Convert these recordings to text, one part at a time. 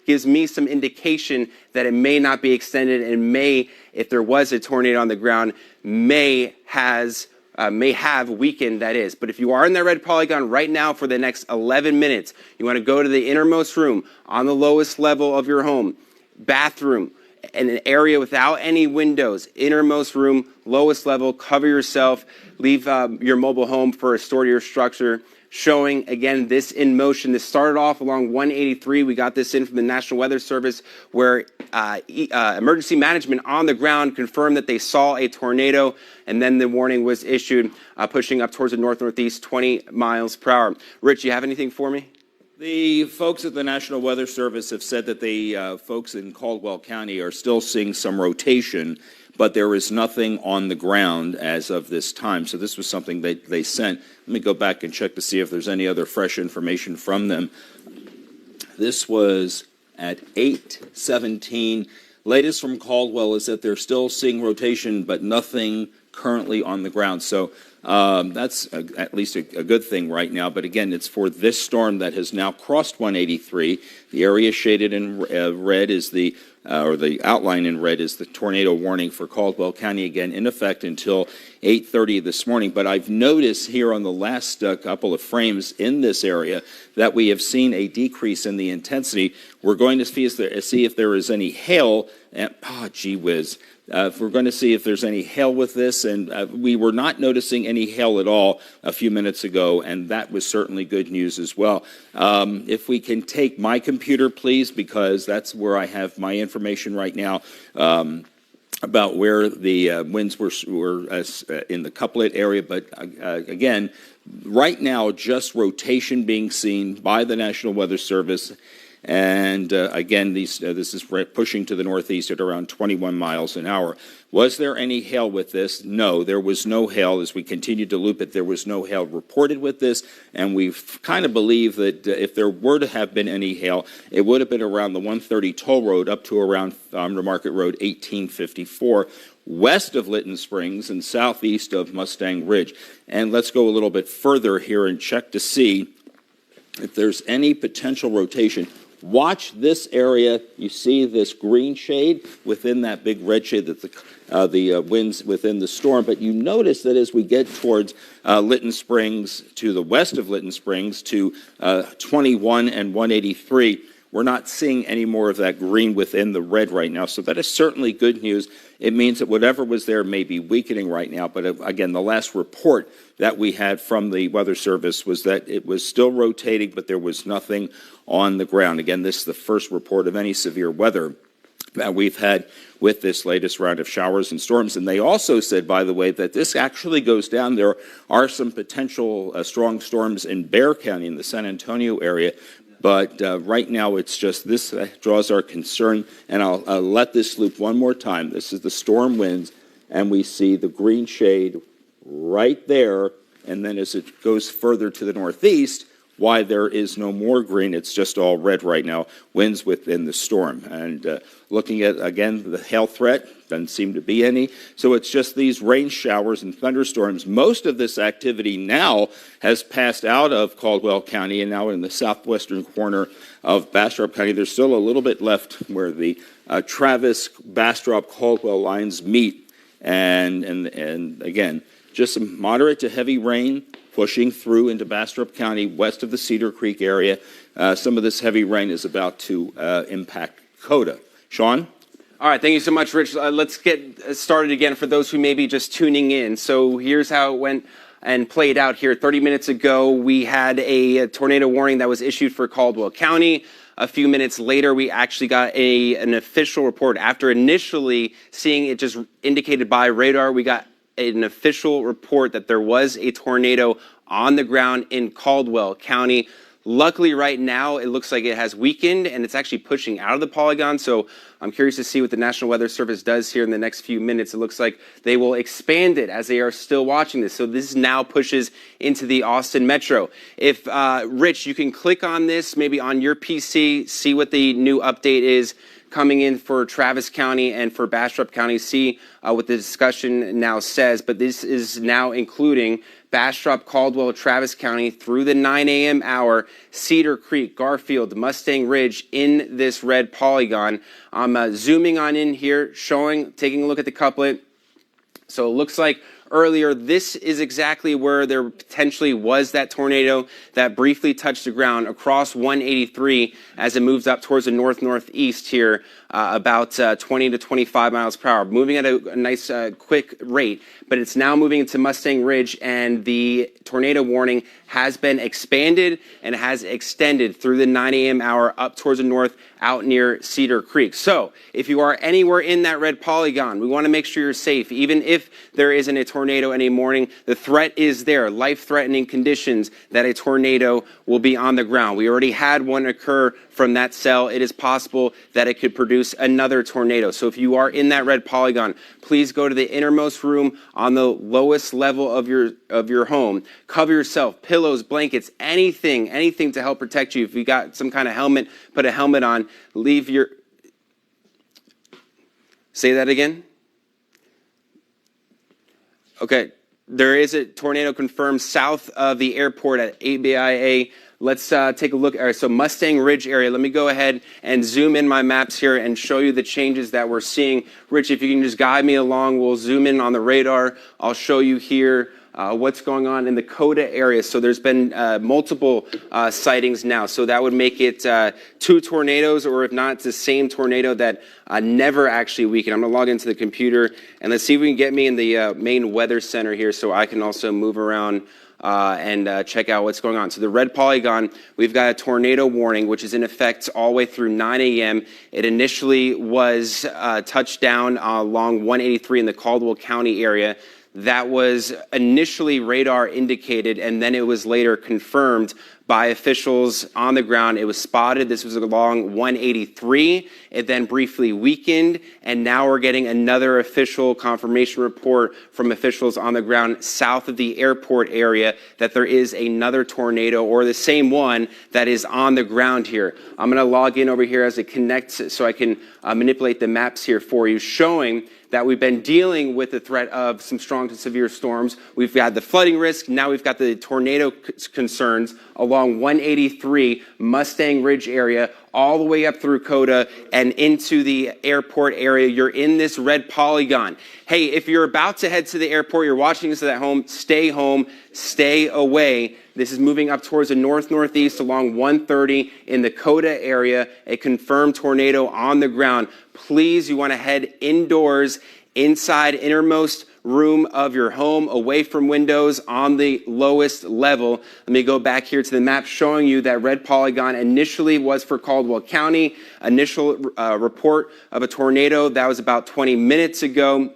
gives me some indication that it may not be extended and may, if there was a tornado on the ground, may have weakened, that is. But if you are in that red polygon right now for the next 11 minutes, you want to go to the innermost room on the lowest level of your home, bathroom, in an area without any windows, innermost room, lowest level, cover yourself, leave your mobile home for a store to your structure, showing, again, this in motion. This started off along 183. We got this in from the National Weather Service, where emergency management on the ground confirmed that they saw a tornado, and then the warning was issued, pushing up towards the north-northeast, 20 miles per hour. Rich, you have anything for me? The folks at the National Weather Service have said that the folks in Caldwell County are still seeing some rotation, but there is nothing on the ground as of this time. So this was something they sent. Let me go back and check to see if there's any other fresh information from them. This was at 8:17. Latest from Caldwell is that they're still seeing rotation, but nothing currently on the ground. So that's at least a good thing right now. But again, it's for this storm that has now crossed 183. The area shaded in red is the outline in red is the tornado warning for Caldwell County, again in effect until 8:30 this morning. But I've noticed here on the last couple of frames in this area that we have seen a decrease in the intensity. We're going to see if there is any hail. Gee whiz. We're going to see if there's any hail with this, and we were not noticing any hail at all a few minutes ago, and that was certainly good news as well. If we can take my computer, please, because that's where I have my information right now about where the winds were in the couplet area. But again, right now, just rotation being seen by the National Weather Service. And again, this is pushing to the northeast at around 21 miles an hour. Was there any hail with this? No, there was no hail. As we continued to loop it, there was no hail reported with this. And we kind of believe that if there were to have been any hail, it would have been around the 130 toll road up to around Market Road 1854. West of Lytton Springs and southeast of Mustang Ridge. And let's go a little bit further here and check to see if there's any potential rotation. Watch this area. You see this green shade within that big red shade that the winds within the storm. But you notice that as we get towards Lytton Springs, to the west of Lytton Springs, to 21 and 183, we're not seeing any more of that green within the red right now. So that is certainly good news. It means that whatever was there may be weakening right now. But again, the last report that we had from the Weather Service was that it was still rotating, but there was nothing on the ground. Again, this is the first report of any severe weather that we've had with this latest round of showers and storms. And they also said, by the way, that this actually goes down. There are some potential strong storms in Bexar County in the San Antonio area. But right now, it's just this draws our concern. And I'll let this loop one more time. This is the storm winds, and we see the green shade right there. And then as it goes further to the northeast, why there is no more green, it's just all red right now, winds within the storm. And looking at, again, the hail threat, doesn't seem to be any. So it's just these rain showers and thunderstorms. Most of this activity now has passed out of Caldwell County and now in the southwestern corner of Bastrop County. There's still a little bit left where the Travis, Bastrop, Caldwell lines meet. And again, just some moderate to heavy rain pushing through into Bastrop County, west of the Cedar Creek area. Some of this heavy rain is about to impact Coda. Sean? All right, thank you so much, Rich. Let's get started again for those who may be just tuning in. So here's how it went and played out here. 30 minutes ago, we had a tornado warning that was issued for Caldwell County. A few minutes later, we actually got an official report. After initially seeing it just indicated by radar, we got an official report that there was a tornado on the ground in Caldwell County. Luckily, right now, it looks like it has weakened, and it's actually pushing out of the polygon. So I'm curious to see what the National Weather Service does here in the next few minutes. It looks like they will expand it as they are still watching this. So this now pushes into the Austin metro. If, Rich, you can click on this, maybe on your PC, see what the new update is coming in for Travis County and for Bastrop County, see what the discussion now says. But this is now including Bastrop, Caldwell, Travis County through the 9 a.m. hour, Cedar Creek, Garfield, Mustang Ridge in this red polygon. I'm zooming on in here, taking a look at the couplet. So it looks like earlier, this is exactly where there potentially was that tornado that briefly touched the ground across 183 as it moves up towards the north-northeast here, about 20 to 25 miles per hour, moving at a nice quick rate. But it's now moving into Mustang Ridge, and the tornado warning has been expanded and has extended through the 9 a.m. hour up towards the north out near Cedar Creek. So if you are anywhere in that red polygon, we want to make sure you're safe. Even if there isn't a tornado any morning, the threat is there, life-threatening conditions that a tornado will be on the ground. We already had one occur from that cell. It is possible that it could produce another tornado. So if you are in that red polygon, please go to the innermost room on the lowest level of your home. Cover yourself, pillows, blankets, anything to help protect you. If you got some kind of helmet, put a helmet on. Say that again. Okay, there is a tornado confirmed south of the airport at ABIA. Let's take a look. All right, so Mustang Ridge area. Let me go ahead and zoom in my maps here and show you the changes that we're seeing. Rich, if you can just guide me along, we'll zoom in on the radar. I'll show you here what's going on in the Coda area. So there's been multiple sightings now. So that would make it 2 tornadoes, or if not, it's the same tornado that never actually weakened. I'm going to log into the computer, and let's see if we can get me in the main weather center here so I can also move around and check out what's going on. So the red polygon, we've got a tornado warning, which is in effect all the way through 9 a.m. It initially was touched down along 183 in the Caldwell County area. That was initially radar indicated, and then it was later confirmed by officials on the ground. It was spotted. This was along 183. It then briefly weakened, and now we're getting another official confirmation report from officials on the ground south of the airport area that there is another tornado, or the same one, that is on the ground here. I'm going to log in over here as it connects so I can manipulate the maps here for you, showing that we've been dealing with the threat of some strong to severe storms. We've had the flooding risk. Now we've got the tornado concerns along 183 Mustang Ridge area, all the way up through Coda and into the airport area. You're in this red polygon. Hey, if you're about to head to the airport, you're watching this at home, stay away. This is moving up towards the north-northeast along 130 in the Coda area, a confirmed tornado on the ground. Please, you want to head indoors, inside innermost room of your home, away from windows, on the lowest level. Let me go back here to the map showing you that red polygon initially was for Caldwell County. Initial report of a tornado, that was about 20 minutes ago.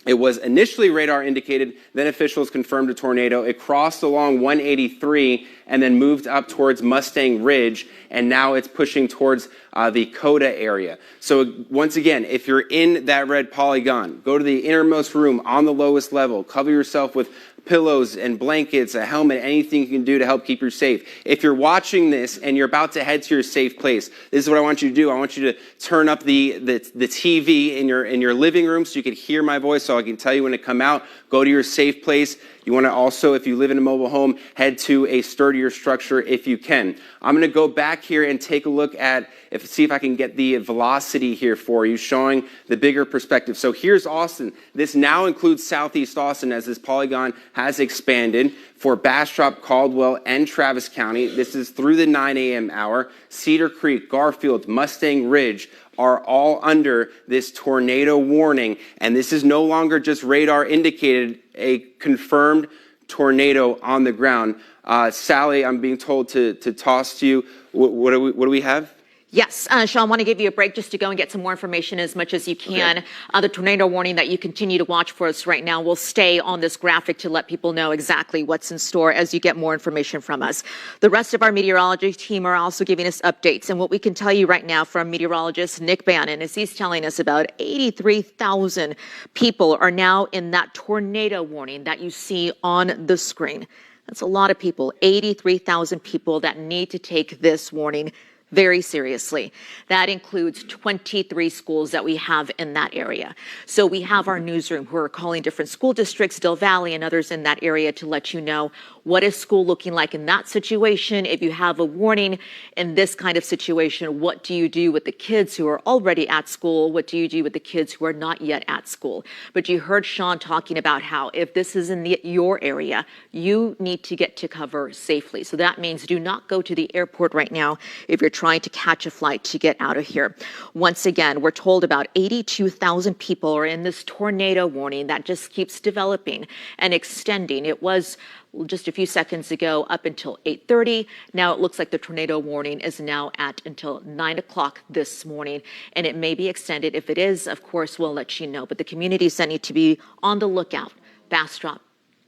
It was initially radar indicated, then officials confirmed a tornado. It crossed along 183 and then moved up towards Mustang Ridge, and now it's pushing towards the Coda area. So once again, if you're in that red polygon, go to the innermost room on the lowest level, cover yourself with pillows and blankets, a helmet, anything you can do to help keep you safe. If you're watching this and you're about to head to your safe place, this is what I want you to do. I want you to turn up the TV in your living room so you can hear my voice, so I can tell you when to come out. Go to your safe place. You want to also, if you live in a mobile home, head to a sturdier structure if you can. I'm going to go back here and take a look at, see if I can get the velocity here for you, showing the bigger perspective. So here's Austin. This now includes Southeast Austin as this polygon has expanded for Bastrop, Caldwell, and Travis County. This is through the 9 a.m. hour. Cedar Creek, Garfield, Mustang Ridge are all under this tornado warning, and this is no longer just radar indicated, a confirmed tornado on the ground. Sally, I'm being told to toss to you. What do we have? Yes, Sean, I want to give you a break just to go and get some more information as much as you can. Okay. The tornado warning that you continue to watch for us right now will stay on this graphic to let people know exactly what's in store as you get more information from us. The rest of our meteorology team are also giving us updates. And what we can tell you right now from meteorologist Nick Bannon is he's telling us about 83,000 people are now in that tornado warning that you see on the screen. That's a lot of people, 83,000 people that need to take this warning very seriously. That includes 23 schools that we have in that area. So we have our newsroom who are calling different school districts, Dill Valley and others in that area, to let you know what is school looking like in that situation. If you have a warning in this kind of situation, what do you do with the kids who are already at school? What do you do with the kids who are not yet at school? But you heard Sean talking about how if this is in your area, you need to get to cover safely. So that means do not go to the airport right now if you're trying to catch a flight to get out of here. Once again, we're told about 82,000 people are in this tornado warning that just keeps developing and extending. It was just a few seconds ago up until 8:30. Now it looks like the tornado warning is now at until 9 o'clock this morning, and it may be extended. If it is, of course, we'll let you know. But the communities that need to be on the lookout: Bastrop,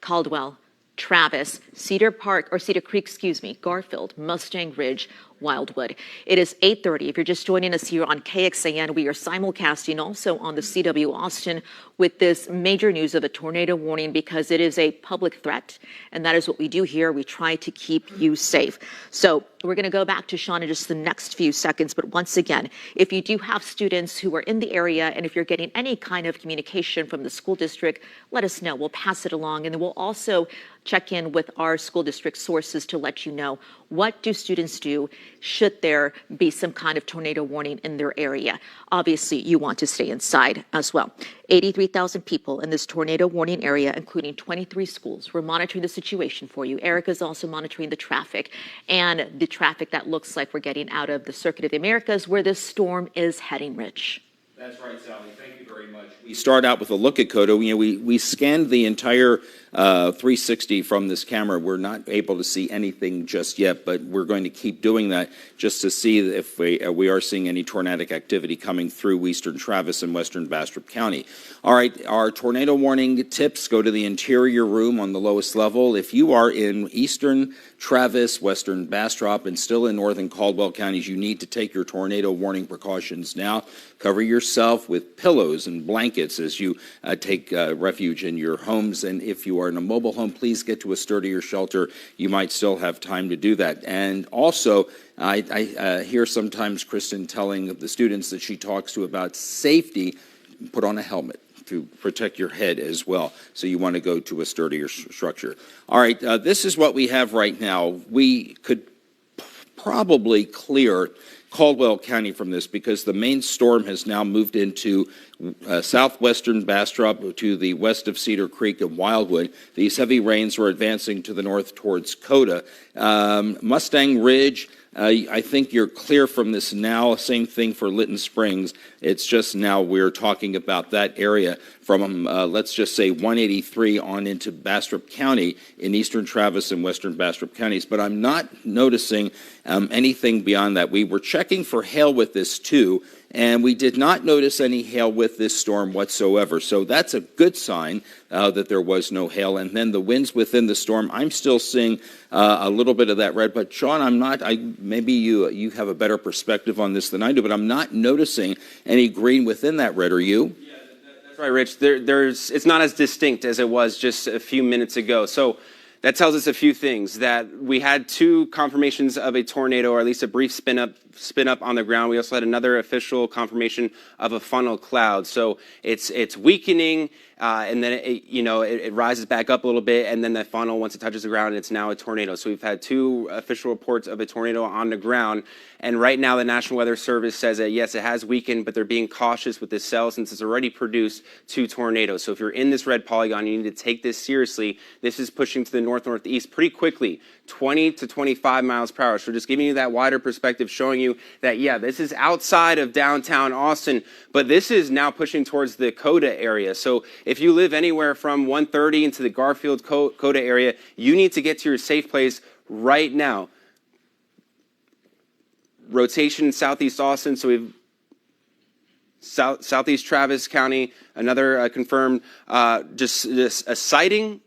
Caldwell, Travis, Cedar Creek, Garfield, Mustang Ridge, Wildwood. It is 8:30. If you're just joining us here on KXAN, we are simulcasting also on the CW Austin with this major news of a tornado warning because it is a public threat, and that is what we do here. We try to keep you safe. So we're going to go back to Sean in just the next few seconds, but once again, if you do have students who are in the area and if you're getting any kind of communication from the school district, let us know. We'll pass it along, and then we'll also check in with our school district sources to let you know what do students do should there be some kind of tornado warning in their area. Obviously, you want to stay inside as well. 83,000 people in this tornado warning area, including 23 schools. We're monitoring the situation for you. Erica's also monitoring the traffic and the traffic that looks like we're getting out of the Circuit of the Americas where this storm is heading, Rich. That's right, Sally. Thank you very much. We start out with a look at Coda. We scanned the entire 360 from this camera. We're not able to see anything just yet, but we're going to keep doing that just to see if we are seeing any tornadic activity coming through eastern Travis and western Bastrop County. All right, our tornado warning tips go to the interior room on the lowest level. If you are in eastern Travis, western Bastrop, and still in northern Caldwell counties, you need to take your tornado warning precautions now. Cover yourself with pillows and blankets as you take refuge in your homes. And if you are in a mobile home, please get to a sturdier shelter. You might still have time to do that. And also, I hear sometimes Kristen telling the students that she talks to about safety, put on a helmet to protect your head as well. So you want to go to a sturdier structure. All right, this is what we have right now. We could probably clear Caldwell County from this because the main storm has now moved into southwestern Bastrop to the west of Cedar Creek and Wildwood. These heavy rains are advancing to the north towards Coda. Mustang Ridge, I think you're clear from this now. Same thing for Lytton Springs. It's just now we're talking about that area from, let's just say, 183 on into Bastrop County in eastern Travis and western Bastrop counties. But I'm not noticing anything beyond that. We were checking for hail with this too, and we did not notice any hail with this storm whatsoever. So that's a good sign that there was no hail. And then the winds within the storm, I'm still seeing a little bit of that red. But Sean, I'm not, maybe you have a better perspective on this than I do, but I'm not noticing any green within that red. Are you? Yeah, that's right, Rich. It's not as distinct as it was just a few minutes ago. So that tells us a few things, that we had two confirmations of a tornado, or at least a brief spin up on the ground. We also had another official confirmation of a funnel cloud. So it's weakening, and then it rises back up a little bit, and then the funnel, once it touches the ground, it's now a tornado. So we've had two official reports of a tornado on the ground, and right now the National Weather Service says that yes, it has weakened, but they're being cautious with this cell since it's already produced two tornadoes. So if you're in this red polygon, you need to take this seriously. This is pushing to the northeast pretty quickly, 20 to 25 miles per hour. So just giving you that wider perspective, showing you that, yeah, this is outside of downtown Austin, but this is now pushing towards the Coda area. So if you live anywhere from 130 into the Garfield Coda area, you need to get to your safe place right now. Rotation in southeast Austin, so we've southeast Travis County, another confirmed, just a sighting.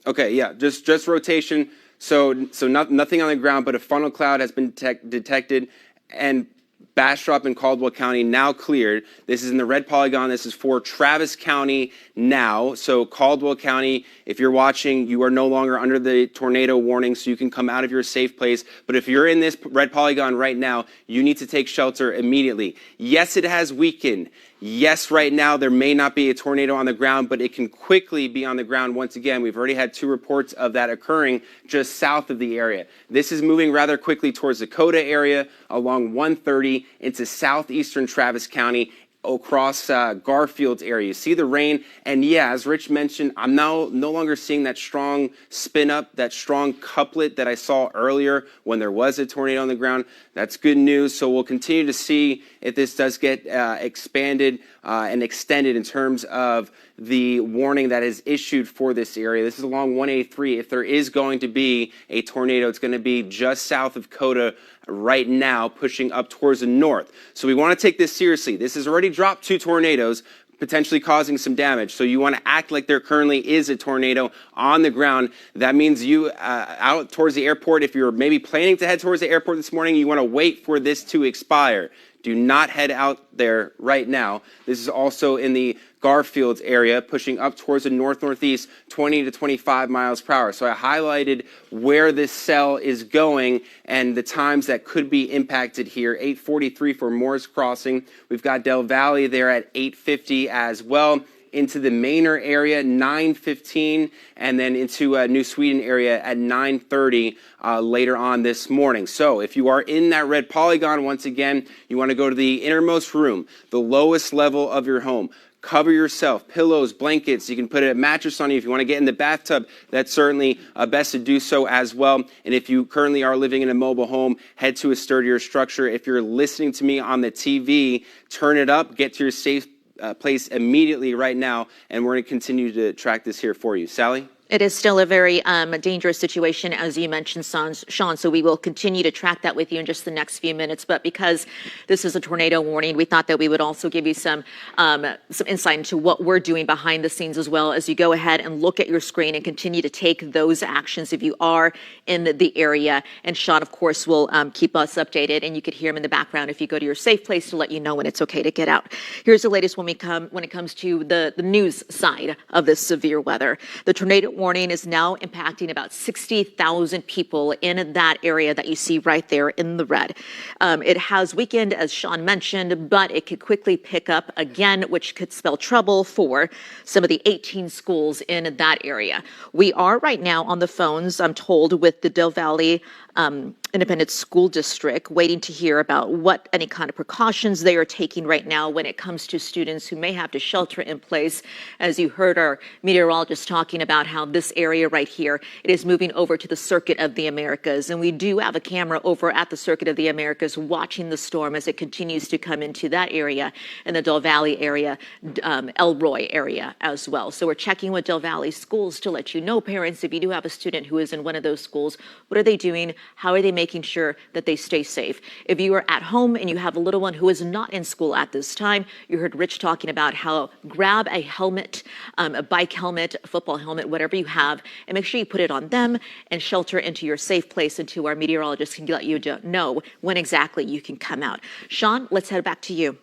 Okay, yeah, just rotation. So nothing on the ground, but a funnel cloud has been detected. And Bastrop and Caldwell County now cleared. This is in the red polygon. This is for Travis County now. So Caldwell County, if you're watching, you are no longer under the tornado warning, so you can come out of your safe place. But if you're in this red polygon right now, you need to take shelter immediately. Yes, it has weakened. Yes, right now there may not be a tornado on the ground, but it can quickly be on the ground once again. We've already had 2 reports of that occurring just south of the area. This is moving rather quickly towards the Dakota area along 130 into southeastern Travis County across Garfield's area. You see the rain, and yeah, as Rich mentioned, I'm now no longer seeing that strong spin up, that strong couplet that I saw earlier when there was a tornado on the ground. That's good news. So we'll continue to see if this does get expanded and extended in terms of the warning that is issued for this area. This is along 183. If there is going to be a tornado, it's going to be just south of Coda right now, pushing up towards the north. So we want to take this seriously. This has already dropped 2 tornadoes, potentially causing some damage. So you want to act like there currently is a tornado on the ground. That means you out towards the airport, if you're maybe planning to head towards the airport this morning, you want to wait for this to expire. Do not head out there right now. This is also in the Garfield area, pushing up towards the north-northeast, 20 to 25 miles per hour. So I highlighted where this cell is going and the times that could be impacted here. 8:43 for Moore's Crossing. We've got Del Valle there at 8:50 as well. Into the Manor area, 9:15, and then into New Sweden area at 9:30 later on this morning. So if you are in that red polygon, once again, you want to go to the innermost room, the lowest level of your home. Cover yourself, pillows, blankets. You can put a mattress on you. If you want to get in the bathtub, that's certainly best to do so as well. And if you currently are living in a mobile home, head to a sturdier structure. If you're listening to me on the TV, turn it up, get to your safe place immediately right now, and we're going to continue to track this here for you. Sally? It is still a very dangerous situation, as you mentioned, Sean, so we will continue to track that with you in just the next few minutes. But because this is a tornado warning, we thought that we would also give you some insight into what we're doing behind the scenes as well, as you go ahead and look at your screen and continue to take those actions if you are in the area. And Sean, of course, will keep us updated, and you could hear him in the background if you go to your safe place to let you know when it's okay to get out. Here's the latest when it comes to the news side of this severe weather. The tornado warning is now impacting about 60,000 people in that area that you see right there in the red. It has weakened, as Sean mentioned, but it could quickly pick up again, which could spell trouble for some of the 18 schools in that area. We are right now on the phones, I'm told, with the Del Valle Independent School District, waiting to hear about what any kind of precautions they are taking right now when it comes to students who may have to shelter in place. As you heard our meteorologist talking about how this area right here, it is moving over to the Circuit of the Americas. And we do have a camera over at the Circuit of the Americas watching the storm as it continues to come into that area, in the Del Valle area, Elroy area as well. So we're checking with Del Valle schools to let you know, parents, if you do have a student who is in one of those schools, what are they doing? How are they making sure that they stay safe? If you are at home and you have a little one who is not in school at this time, you heard Rich talking about how grab a helmet, a bike helmet, a football helmet, whatever you have, and make sure you put it on them and shelter into your safe place until our meteorologist can let you know when exactly you can come out. Sean, let's head back to you.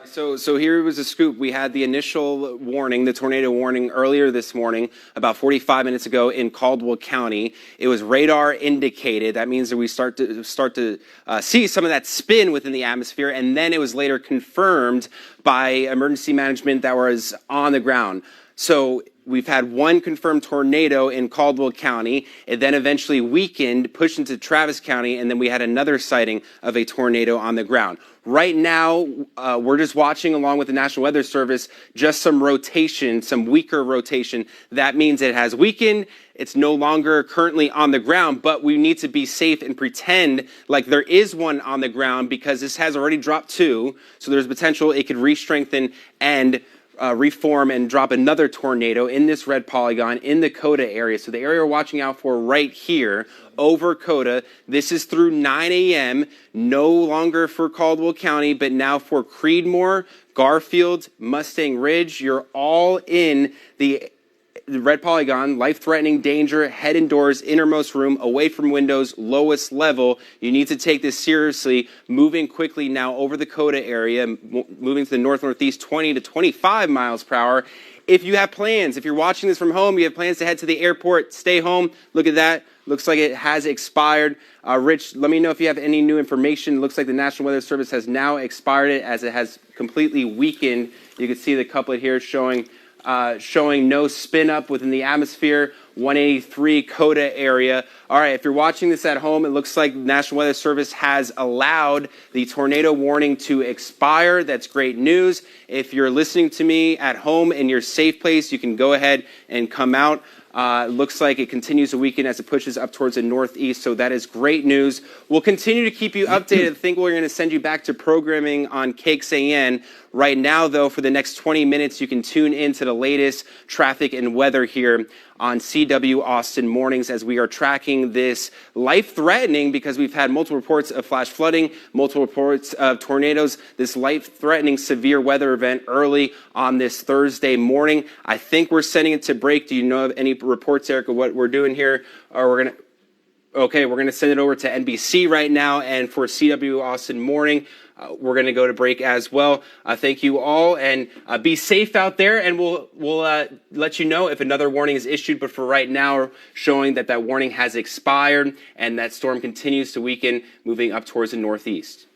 So here was a scoop. We had the initial warning, the tornado warning, earlier this morning, about 45 minutes ago in Caldwell County. It was radar indicated. That means that we start to see some of that spin within the atmosphere, and then it was later confirmed by emergency management that was on the ground. So we've had one confirmed tornado in Caldwell County. It then eventually weakened, pushed into Travis County, and then we had another sighting of a tornado on the ground. Right now, we're just watching, along with the National Weather Service, just some rotation, some weaker rotation. That means it has weakened. It's no longer currently on the ground, but we need to be safe and pretend like there is one on the ground, because this has already dropped 2. So there's potential it could re-strengthen and reform and drop another tornado in this red polygon in the Coda area. So the area we're watching out for right here over Coda, this is through 9 a.m., no longer for Caldwell County, but now for Creedmoor, Garfield, Mustang Ridge. You're all in the The red polygon, life-threatening danger, head indoors, innermost room, away from windows, lowest level. You need to take this seriously. Moving quickly now over the Coda area, moving to the north-northeast, 20 to 25 miles per hour. If you have plans, if you're watching this from home, you have plans to head to the airport, stay home. Look at that. Looks like it has expired. Rich, let me know if you have any new information. It looks like the National Weather Service has now expired it as it has completely weakened. You can see the couplet here showing no spin up within the atmosphere, 183 Coda area. All right, if you're watching this at home, it looks like the National Weather Service has allowed the tornado warning to expire. That's great news. If you're listening to me at home in your safe place, you can go ahead and come out. Looks like it continues to weaken as it pushes up towards the northeast, so that is great news. We'll continue to keep you updated. I think we're going to send you back to programming on KXAN. Right now, though, for the next 20 minutes, you can tune in to the latest traffic and weather here on CW Austin Mornings as we are tracking this life-threatening, because we've had multiple reports of flash flooding, multiple reports of tornadoes, this life-threatening severe weather event early on this Thursday morning. I think we're sending it to break. Do you know of any reports, Erica, what we're doing here? Or we're going to send it over to NBC right now, and for CW Austin Morning, we're going to go to break as well. Thank you all, and be safe out there, and we'll let you know if another warning is issued. But for right now, showing that warning has expired, and that storm continues to weaken, moving up towards the northeast.